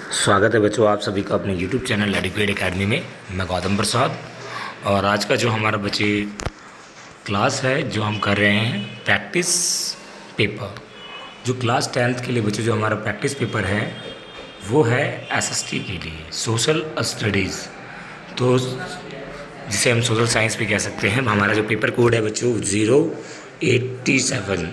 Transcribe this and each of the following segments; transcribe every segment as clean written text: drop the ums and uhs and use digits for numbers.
स्वागत है बच्चों आप सभी का अपने YouTube चैनल एडुकेट एकेडमी में। मैं गौतम प्रसाद और आज का जो हमारा बच्चे क्लास है जो हम कर रहे हैं प्रैक्टिस पेपर। जो क्लास 10th के लिए बच्चों जो हमारा प्रैक्टिस पेपर है वो है SST के लिए सोशल स्टडीज़, तो जिसे हम सोशल साइंस भी कह सकते हैं। हमारा जो पेपर कोड है बच्चों 087।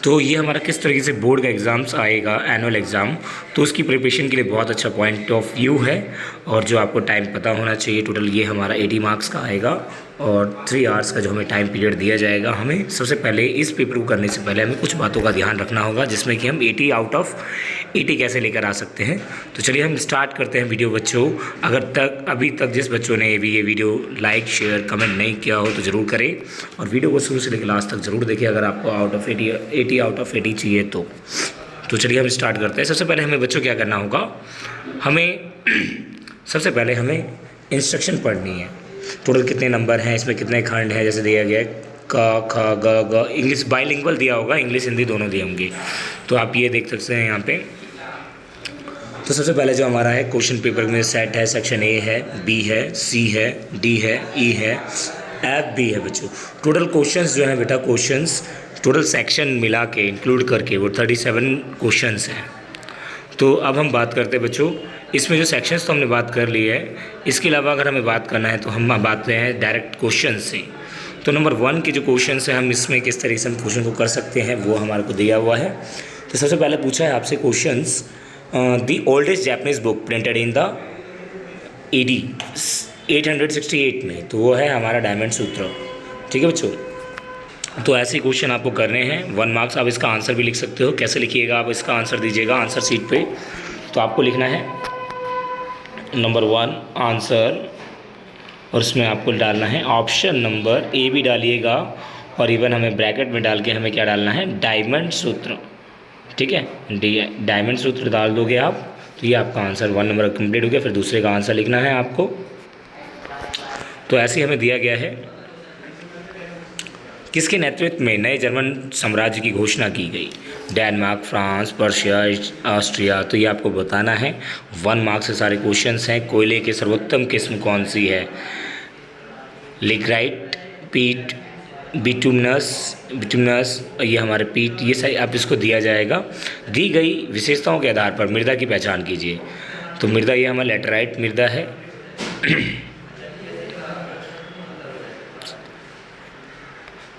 तो ये हमारा किस तरीके से बोर्ड का एग्ज़ाम्स आएगा, एनुअल एग्ज़ाम, तो उसकी प्रिपरेशन के लिए बहुत अच्छा पॉइंट ऑफ व्यू है। और जो आपको टाइम पता होना चाहिए, टोटल ये हमारा 80 मार्क्स का आएगा और 3 आवर्स का जो हमें टाइम पीरियड दिया जाएगा। हमें सबसे पहले इस पेपर को करने से पहले हमें कुछ बातों का ध्यान रखना होगा, जिसमें कि हम 80 आउट ऑफ 80 कैसे लेकर आ सकते हैं। तो चलिए हम स्टार्ट करते हैं वीडियो बच्चों। अभी तक जिस बच्चों ने भी ये वीडियो लाइक शेयर कमेंट नहीं किया हो तो ज़रूर करें और वीडियो को शुरू से लेकर लास्ट तक ज़रूर देखें अगर आपको 80 आउट ऑफ 80 चाहिए तो चलिए हम स्टार्ट करते हैं। सबसे पहले हमें बच्चों क्या करना होगा, सबसे पहले हमें इंस्ट्रक्शन पढ़नी है। टोटल कितने नंबर हैं, इसमें कितने खंड हैं, जैसे दिया गया है क ख ग ग। इंग्लिश बाइलिंगुअल दिया होगा, इंग्लिश हिंदी दोनों दिए होंगे, तो आप ये देख सकते हैं यहाँ पे। तो सबसे पहले जो हमारा है क्वेश्चन पेपर में सेट है, सेक्शन ए है, बी है, सी है, डी है, ई है, एफ भी है बच्चों। टोटल क्वेश्चंस जो है बेटा, क्वेश्चंस टोटल सेक्शन मिला के इंक्लूड करके वो 37 क्वेश्चंस हैं। तो अब हम बात करते हैं बच्चों, इसमें जो सेक्शंस तो हमने बात कर ली है, इसके अलावा अगर हमें बात करना है तो हम बात करते हैं डायरेक्ट क्वेश्चन से। तो नंबर 1 के जो क्वेश्चन है, हम इसमें किस तरीके से हम क्वेश्चन को कर सकते हैं वो हमारे को दिया हुआ है। तो सबसे पहले पूछा है आपसे questions, the oldest Japanese book printed in the AD 868 में, तो वो है हमारा डायमंड सूत्र। ठीक है बच्चों, तो ऐसे क्वेश्चन आपको करने हैं। 1 मार्क्स। आप इसका आंसर भी लिख सकते हो, कैसे लिखिएगा आप इसका आंसर दीजिएगा आंसर शीट पे। तो आपको लिखना है नंबर 1 आंसर, और उसमें आपको डालना है ऑप्शन नंबर ए भी डालिएगा, और इवन हमें ब्रैकेट में डाल के हमें क्या डालना है, डायमंड सूत्र। ठीक है, डायमंड सूत्र डाल दोगे आप तो ये आपका आंसर 1 नंबर कंप्लीट हो गया। फिर दूसरे का आंसर लिखना है आपको। तो ऐसे ही हमें दिया गया है, किसके नेतृत्व में नए जर्मन साम्राज्य की घोषणा की गई, डेनमार्क, फ्रांस, पर्शिया, ऑस्ट्रिया। तो ये आपको बताना है। 1 मार्क्स से सारे क्वेश्चंस हैं। कोयले की सर्वोत्तम किस्म कौन सी है, लिग्राइट, पीट, बिटुमिनस, ये हमारे पीट, ये सही आप इसको दिया जाएगा। दी गई विशेषताओं के आधार पर मृदा की पहचान कीजिए। तो मृदा ये हमारा लेटराइट मृदा है।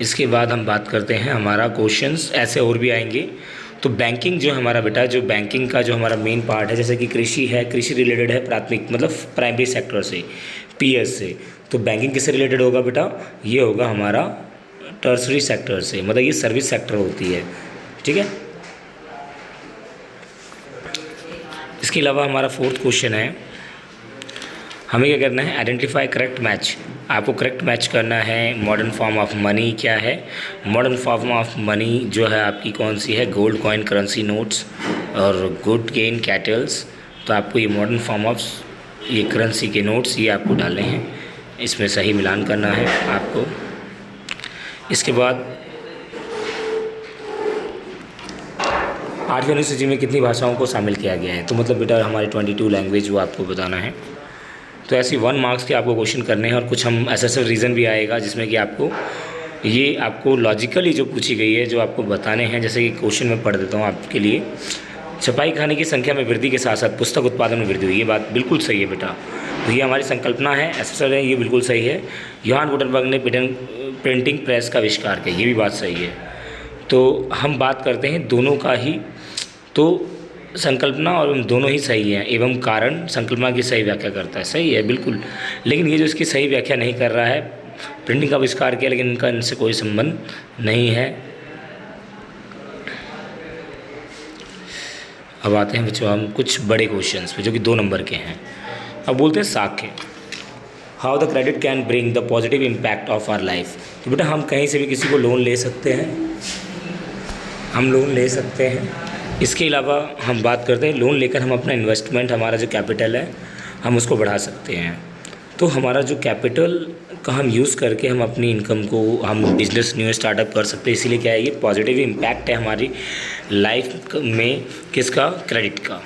इसके बाद हम बात करते हैं हमारा क्वेश्चंस ऐसे और भी आएंगे। तो बैंकिंग जो हमारा बेटा, जो बैंकिंग का जो हमारा मेन पार्ट है, जैसे कि कृषि है, कृषि रिलेटेड है, प्राथमिक मतलब प्राइमरी सेक्टर से, PS से। तो बैंकिंग किससे रिलेटेड होगा बेटा, ये होगा हमारा टर्सरी सेक्टर से, मतलब ये सर्विस सेक्टर होती है। ठीक है, इसके अलावा हमारा 4th क्वेश्चन है, हमें क्या करना है, आइडेंटिफाई करेक्ट मैच। आपको करेक्ट मैच करना है। मॉडर्न फॉर्म ऑफ मनी क्या है, मॉडर्न फॉर्म ऑफ मनी जो है आपकी कौन सी है, गोल्ड कॉइन, करेंसी नोट्स और गुड गेन कैटल्स। तो आपको ये मॉडर्न फॉर्म ऑफ ये करेंसी के नोट्स ये आपको डालने हैं, इसमें सही मिलान करना है आपको। इसके बाद 8वीं अनुसूची में कितनी भाषाओं को शामिल किया गया है, तो मतलब बेटा हमारी 22 लैंग्वेज वो आपको बताना है। तो ऐसे 1 मार्क्स के आपको क्वेश्चन करने हैं, और कुछ हम ऐसा रीज़न भी आएगा जिसमें कि आपको लॉजिकली जो पूछी गई है जो आपको बताने हैं। जैसे कि क्वेश्चन में पढ़ देता हूँ आपके लिए, छपाई खाने की संख्या में वृद्धि के साथ साथ पुस्तक उत्पादन में वृद्धि हुई। ये बात बिल्कुल सही है बेटा, तो ये हमारी संकल्पना है, एसेसर है, ये बिल्कुल सही है। योहान गुटेनबर्ग ने प्रिंटिंग प्रेस का आविष्कार किया, ये भी बात सही है। तो हम बात करते हैं दोनों का ही, तो संकल्पना और दोनों ही सही है, एवं कारण संकल्पना की सही व्याख्या करता है, सही है बिल्कुल। लेकिन ये जो इसकी सही व्याख्या नहीं कर रहा है, प्रिंटिंग का आविष्कार किया लेकिन इनका इनसे कोई संबंध नहीं है। अब आते हैं बच्चों हम कुछ बड़े क्वेश्चंस पे जो कि 2 नंबर के हैं। अब बोलते हैं साक्ष्य, how the credit can bring the positive impact of our life. तो बेटा हम कहीं से भी किसी को लोन ले सकते हैं, हम लोन ले सकते हैं। इसके अलावा हम बात करते हैं लोन लेकर हम अपना इन्वेस्टमेंट, हमारा जो कैपिटल है हम उसको बढ़ा सकते हैं। तो हमारा जो कैपिटल का हम यूज़ करके हम अपनी इनकम को हम बिजनेस न्यू स्टार्टअप कर सकते हैं। इसीलिए क्या है, ये पॉजिटिव इम्पैक्ट है हमारी लाइफ में, किसका, क्रेडिट का।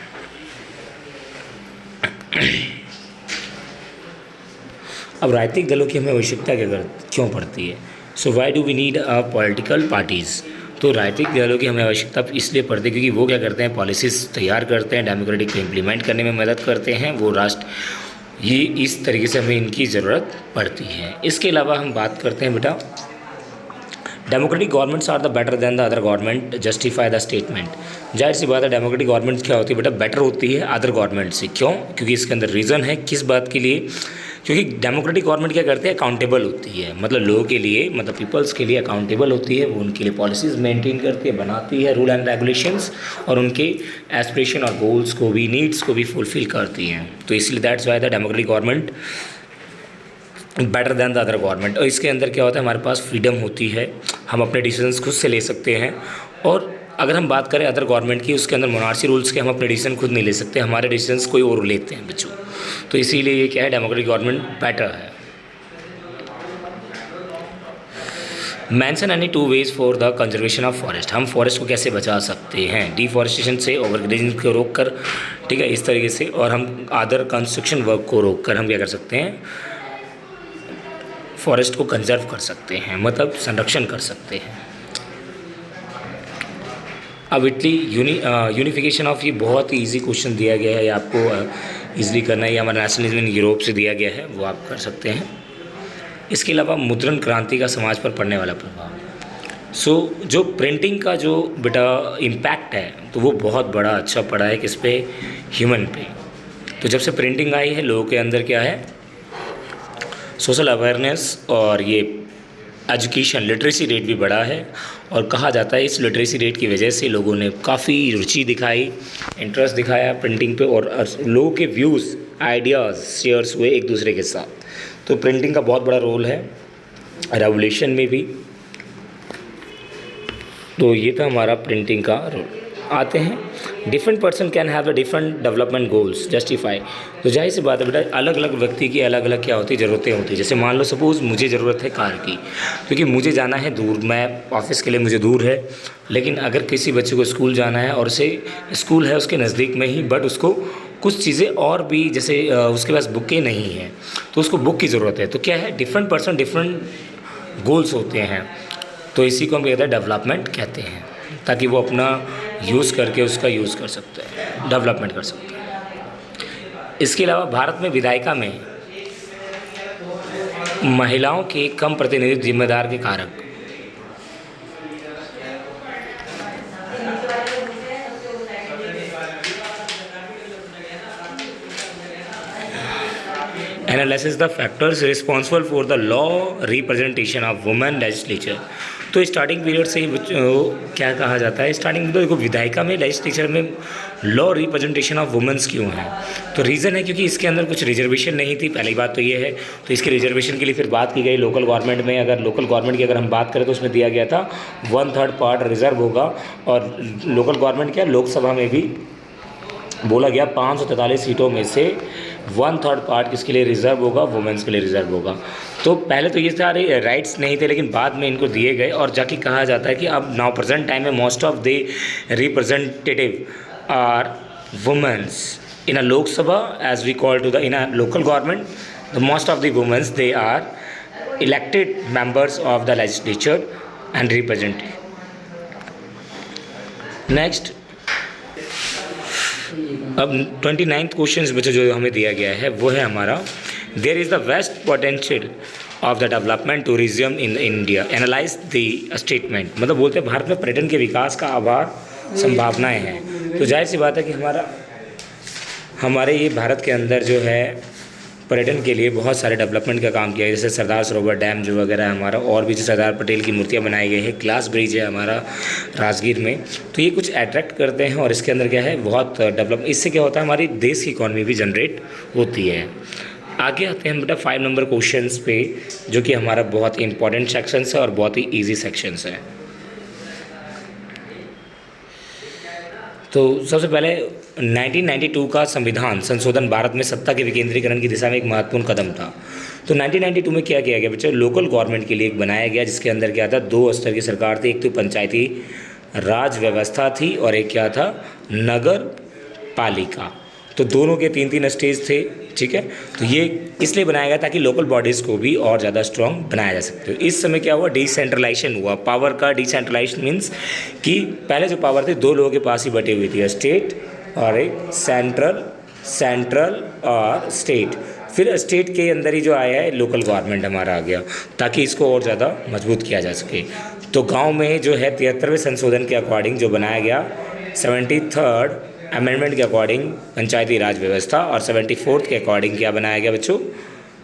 अब राजनीतिक दलों की हमें आवश्यकता क्यों पड़ती है? So why do we need a political parties? तो राजनीतिक दलों की हमें आवश्यकता इसलिए पड़ती है क्योंकि वो क्या करते हैं, पॉलिसीज़ तैयार करते हैं, डेमोक्रेटिक को इम्प्लीमेंट करने में मदद करते हैं वो राष्ट्र। ये इस तरीके से हमें इनकी ज़रूरत पड़ती है। इसके अलावा हम बात करते हैं बेटा, democratic governments are the better than the other government, justify the statement. जाहिर सी बात है डेमोक्रेटिक गवर्नमेंट्स क्या होती है बेटा, बेटर होती है अदर गवर्नमेंट से। क्यों? क्योंकि इसके अंदर रीज़न है किस बात के लिए, क्योंकि डेमोक्रेटिक गवर्नमेंट क्या करती है, अकाउंटेबल होती है, मतलब लोगों के लिए, मतलब पीपल्स के लिए अकाउंटेबल होती है। वो उनके लिए पॉलिसीज़ मेंटेन करती है, बनाती है रूल एंड रेगुलेशंस, और उनके एस्पिरेशन और गोल्स को भी, नीड्स को भी फुलफिल करती हैं। तो इसलिए that's why the democratic government better than the other government. और इसके अंदर क्या होता है, हमारे पास फ्रीडम होती है, हम अपने डिसीजंस खुद से ले सकते हैं। और अगर हम बात करें अदर गवर्नमेंट की, उसके अंदर मोनार्ची रूल्स के हम अपने डिसीजन खुद नहीं ले सकते, हमारे डिसीजंस कोई और लेते हैं बच्चों। तो इसीलिए ये क्या है, डेमोक्रेटिक गवर्नमेंट बेटर है। Mention any 2 ways for the conservation of forest. हम फॉरेस्ट को कैसे बचा सकते हैं, डिफॉरेस्टेशन से, ओवरग्रेजिंग को रोक कर, ठीक है, इस तरीके से। और हम अदर कंस्ट्रक्शन वर्क को रोक कर हम क्या कर सकते हैं, फॉरेस्ट को कंजर्व कर सकते हैं, मतलब संरक्षण कर सकते हैं। अब इटली यूनिफिकेशन ऑफ, ये बहुत ही ईजी क्वेश्चन दिया गया है, ये आपको ईजिली करना है। ये हमारा नेशनलिज्म इन यूरोप से दिया गया है, वो आप कर सकते हैं। इसके अलावा मुद्रण क्रांति का समाज पर पड़ने वाला प्रभाव। जो प्रिंटिंग का जो बेटा इम्पैक्ट है, तो वो बहुत बड़ा अच्छा पड़ा है किस पे, ह्यूमन पे। तो जब से प्रिंटिंग आई है, लोगों के अंदर क्या है, सोशल अवेयरनेस और ये एजुकेशन लिटरेसी रेट भी बढ़ा है। और कहा जाता है इस लिटरेसी रेट की वजह से लोगों ने काफ़ी रुचि दिखाई, इंटरेस्ट दिखाया प्रिंटिंग पे, और लोगों के व्यूज़, आइडियाज़ शेयर्स हुए एक दूसरे के साथ। तो प्रिंटिंग का बहुत बड़ा रोल है रेवोल्यूशन में भी। तो ये था हमारा प्रिंटिंग का रोल। आते हैं, different person can have the different development goals, justify. तो जाहिर सी बात है बेटा, अलग अलग व्यक्ति की अलग अलग क्या होती है, ज़रूरतें होती है। जैसे मान लो सपोज़ मुझे ज़रूरत है कार की, क्योंकि मुझे जाना है दूर, मैं ऑफिस के लिए मुझे दूर है। लेकिन अगर किसी बच्चे को स्कूल जाना है और उसे स्कूल है उसके नज़दीक में ही, बट उसको कुछ चीज़ें और भी, जैसे उसके पास बुकें नहीं हैं, तो उसको बुक की ज़रूरत है। तो क्या है, डिफरेंट पर्सन डिफरेंट गोल्स होते हैं। तो इसी को हम कहते हैं डेवलपमेंट कहते हैं, ताकि वो अपना यूज़ करके उसका यूज़ कर सकते हैं, डेवलपमेंट कर सकते हैं। इसके अलावा भारत में विधायिका में महिलाओं के कम प्रतिनिधित्व जिम्मेदार के कारक। Analysis the factors responsible for the law representation of women legislature. तो स्टार्टिंग पीरियड से ही क्या कहा जाता है, स्टार्टिंग में तो देखो विधायिका में, लेजिस्लेचर में लॉ रिप्रेजेंटेशन ऑफ वुमेन्स क्यों है, तो रीज़न है क्योंकि इसके अंदर कुछ रिजर्वेशन नहीं थी, पहली बात तो ये है। तो इसके रिजर्वेशन के लिए फिर बात की गई लोकल गवर्नमेंट में। अगर लोकल गवर्नमेंट की अगर हम बात करें तो उसमें दिया गया था 1/3 पार्ट रिजर्व होगा। और लोकल गवर्नमेंट क्या, लोकसभा में भी बोला गया 543 सीटों में से 1/3 पार्ट किसके लिए रिजर्व होगा, वुमेन्स के लिए रिजर्व होगा। तो पहले तो ये सारे राइट्स नहीं थे, लेकिन बाद में इनको दिए गए। और जाके कहा जाता है कि अब नाउ प्रेजेंट टाइम में most of the representative are womens in a Lok Sabha as we call to the in a local government, the most of the womens they are elected members of the legislature and representative. Next, अब 29th question बच्चों जो हमें दिया गया है वो है हमारा, there is the best potential of the development tourism in India, analyse the statement. मतलब बोलते हैं भारत में पर्यटन के विकास का अपार संभावनाएं हैं। तो जाहिर सी बात है कि हमारे ये भारत के अंदर जो है पर्यटन के लिए बहुत सारे डेवलपमेंट का काम किया है। जैसे सरदार सरोवर डैम जो वगैरह है हमारा, और भी जो सरदार पटेल की मूर्तियाँ बनाई गई है, ग्लास ब्रिज है हमारा राजगीर में। तो ये कुछ अट्रैक्ट करते हैं और इसके अंदर क्या है, बहुत डेवलप, इससे क्या होता है हमारी देश की इकॉनमी भी जनरेट होती है। आगे आते हैं बेटा 5 नंबर क्वेश्चन पे, जो कि हमारा बहुत इंपॉर्टेंट सेक्शन है और बहुत ही ईजी सेक्शन है। तो सबसे पहले 1992 का संविधान संशोधन भारत में सत्ता के विकेंद्रीकरण की दिशा में एक महत्वपूर्ण कदम था। तो 1992 में क्या किया गया बच्चों, लोकल गवर्नमेंट के लिए एक बनाया गया, जिसके अंदर क्या था, 2 स्तर की सरकार थी। एक तो पंचायती राज व्यवस्था थी और एक क्या था, नगर पालिका। तो दोनों के 3-3 स्टेज थे, ठीक है। तो ये इसलिए बनाया गया ताकि लोकल बॉडीज़ को भी और ज़्यादा स्ट्रॉन्ग बनाया जा सकते हो। इस समय क्या हुआ, डिसेंट्रलाइजेशन हुआ पावर का। डिसेंट्रलाइजेशन मीन्स कि पहले जो पावर थे 2 लोगों के पास ही बटी हुई थी, स्टेट और एक सेंट्रल और स्टेट। फिर स्टेट के अंदर ही जो आया है लोकल गवर्नमेंट हमारा आ गया, ताकि इसको और ज़्यादा मजबूत किया जा सके। तो गांव में जो है 73वें संशोधन के अकॉर्डिंग जो बनाया गया, 73rd अमेंडमेंट के अकॉर्डिंग पंचायती राज व्यवस्था, और 74th के अकॉर्डिंग क्या बनाया गया बच्चों,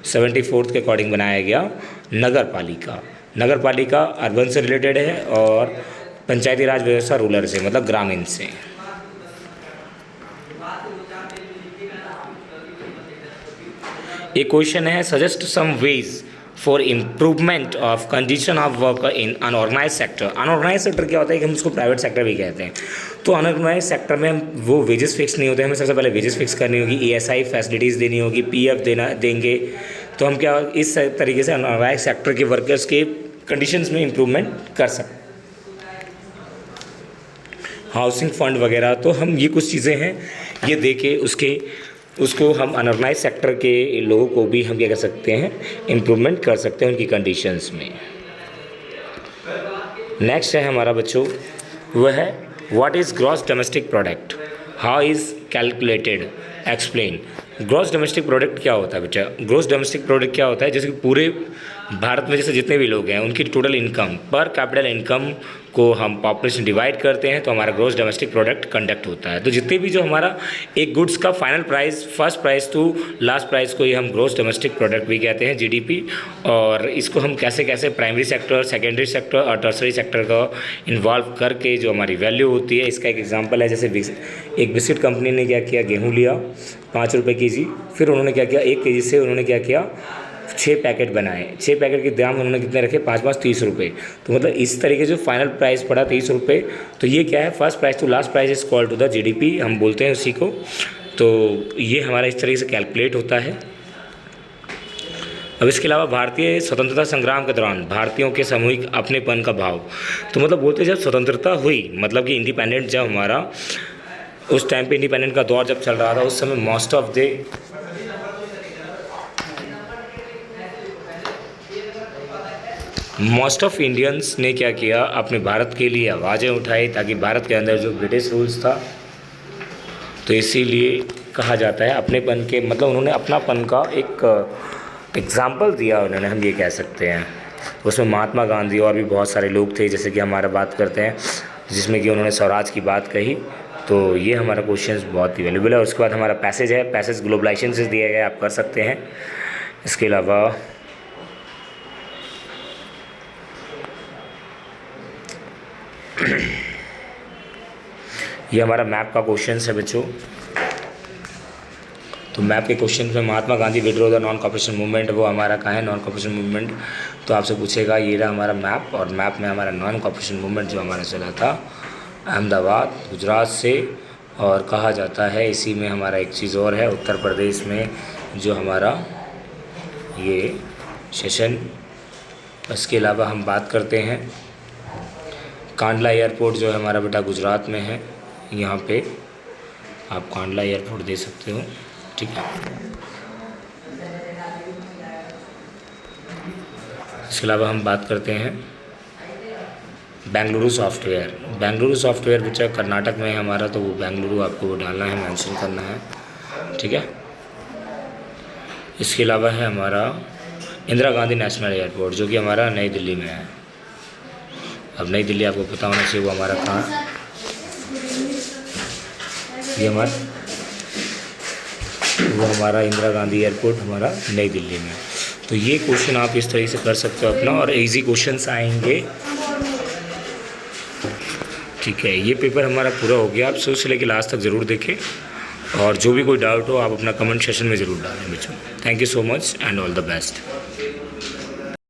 74th के अकॉर्डिंग बनाया गया नगर पालिका। नगर पालिका अर्बन से रिलेटेड है और पंचायती राज व्यवस्था रूरल से, मतलब ग्रामीण से। एक क्वेश्चन है, suggest some ways for improvement of condition of work in unorganised sector. Unorganised sector क्या होता है कि हम उसको प्राइवेट सेक्टर भी कहते हैं। तो अनऑर्गेनाइज सेक्टर में वो वेजेस फिक्स नहीं होते, हमें सबसे पहले वेजेस फिक्स करनी होगी, ESI फैसिलिटीज़ देनी होगी, PF देंगे। तो हम क्या इस तरीके से अनऑर्गेनाइज सेक्टर के वर्कर्स के कंडीशंस में इम्प्रूवमेंट कर सकते। हाउसिंग फंड वगैरह, तो हम ये कुछ चीज़ें हैं, ये दे के उसको हम अनऑर्गेनाइज सेक्टर के लोगों को भी हम क्या कर सकते हैं, इम्प्रूवमेंट कर सकते हैं उनकी कंडीशंस में। नेक्स्ट है हमारा बच्चों, वह है what is gross domestic product, how is calculated, explain. Gross domestic product क्या होता है बेटा? ग्रॉस डोमेस्टिक प्रोडक्ट क्या होता है, जैसे कि पूरे भारत में जैसे जितने भी लोग हैं उनकी टोटल इनकम, पर कैपिटल इनकम को हम पॉपुलेशन डिवाइड करते हैं तो हमारा ग्रॉस डोमेस्टिक प्रोडक्ट कंडक्ट होता है। तो जितने भी जो हमारा एक गुड्स का final price, first price to last price को ही हम ग्रॉस डोमेस्टिक प्रोडक्ट भी कहते हैं, GDP। और इसको हम कैसे कैसे प्राइमरी सेक्टर, सेकेंडरी सेक्टर और टर्सरी सेक्टर का इन्वॉल्व करके जो हमारी वैल्यू होती है, इसका एक एग्जाम्पल है। जैसे एक बिस्किट कंपनी ने क्या किया, गेहूँ लिया 5 रुपये kg, फिर उन्होंने क्या किया, 1 kg से उन्होंने क्या किया, 6 पैकेट बनाए। 6 पैकेट के दाम उन्होंने कितने रखे, 5-5 30 रुपये। तो मतलब इस तरीके जो फाइनल प्राइस पड़ा 30 रुपये। तो ये क्या है, first price to last price is equal to the GDP, हम बोलते हैं उसी को। तो ये हमारा इस तरीके से कैलकुलेट होता है। अब इसके अलावा भारतीय स्वतंत्रता संग्राम के दौरान भारतीयों के सामूहिक अपनेपन का भाव, तो मतलब बोलते जब स्वतंत्रता हुई, मतलब कि इंडिपेंडेंट जब हमारा उस टाइम पे इंडिपेंडेंट का दौर जब चल रहा था, उस समय मोस्ट ऑफ इंडियंस ने क्या किया, अपने भारत के लिए आवाज़ें उठाई, ताकि भारत के अंदर जो ब्रिटिश रूल्स था, तो इसीलिए कहा जाता है अपनेपन के, मतलब उन्होंने अपनापन का एक एग्ज़ाम्पल दिया उन्होंने, हम ये कह सकते हैं। उसमें महात्मा गांधी और भी बहुत सारे लोग थे, जैसे कि हमारा बात करते हैं, जिसमें कि उन्होंने स्वराज की बात कही। तो ये हमारा क्वेश्चन बहुत ही वैल्यूबल है। उसके बाद हमारा पैसेज है, पैसेज ग्लोबलाइजेशन से दिया गया, आप कर सकते हैं। इसके अलावा ये हमारा मैप का क्वेश्चन है बच्चों। तो मैप के क्वेश्चन में Mahatma Gandhi withdraw the non cooperation movement, वो हमारा कहाँ है, नॉन कॉपरेशन मूवमेंट। तो आपसे पूछेगा, ये रहा हमारा मैप, और मैप में हमारा नॉन कॉपरेशन मूवमेंट जो हमारा चला था अहमदाबाद गुजरात से, और कहा जाता है इसी में हमारा एक चीज़ और है, उत्तर प्रदेश में जो हमारा ये सेशन। इसके अलावा हम बात करते हैं कांडला एयरपोर्ट जो है हमारा बेटा गुजरात में है, यहाँ पे आप कांडला एयरपोर्ट दे सकते हो, ठीक है। इसके अलावा हम बात करते हैं बेंगलुरु सॉफ्टवेयर। बेंगलुरु सॉफ्टवेयर बच्चा कर्नाटक में है हमारा, तो वो बेंगलुरु आपको वो डालना है, मेंशन करना है, ठीक है। इसके अलावा है हमारा इंदिरा गांधी नेशनल एयरपोर्ट, जो कि हमारा नई दिल्ली में है। अब नई दिल्ली आपको पता होना चाहिए वो हमारा कहाँ है, ये हमारा इंदिरा गांधी एयरपोर्ट हमारा नई दिल्ली में। तो ये क्वेश्चन आप इस तरीके से कर सकते हो अपना, और इजी क्वेश्चंस आएंगे, ठीक है। ये पेपर हमारा पूरा हो गया, आप शुरू से लेकर लास्ट तक ज़रूर देखें, और जो भी कोई डाउट हो आप अपना कमेंट सेक्शन में ज़रूर डालें बच्चों। Thank you so much and all the best.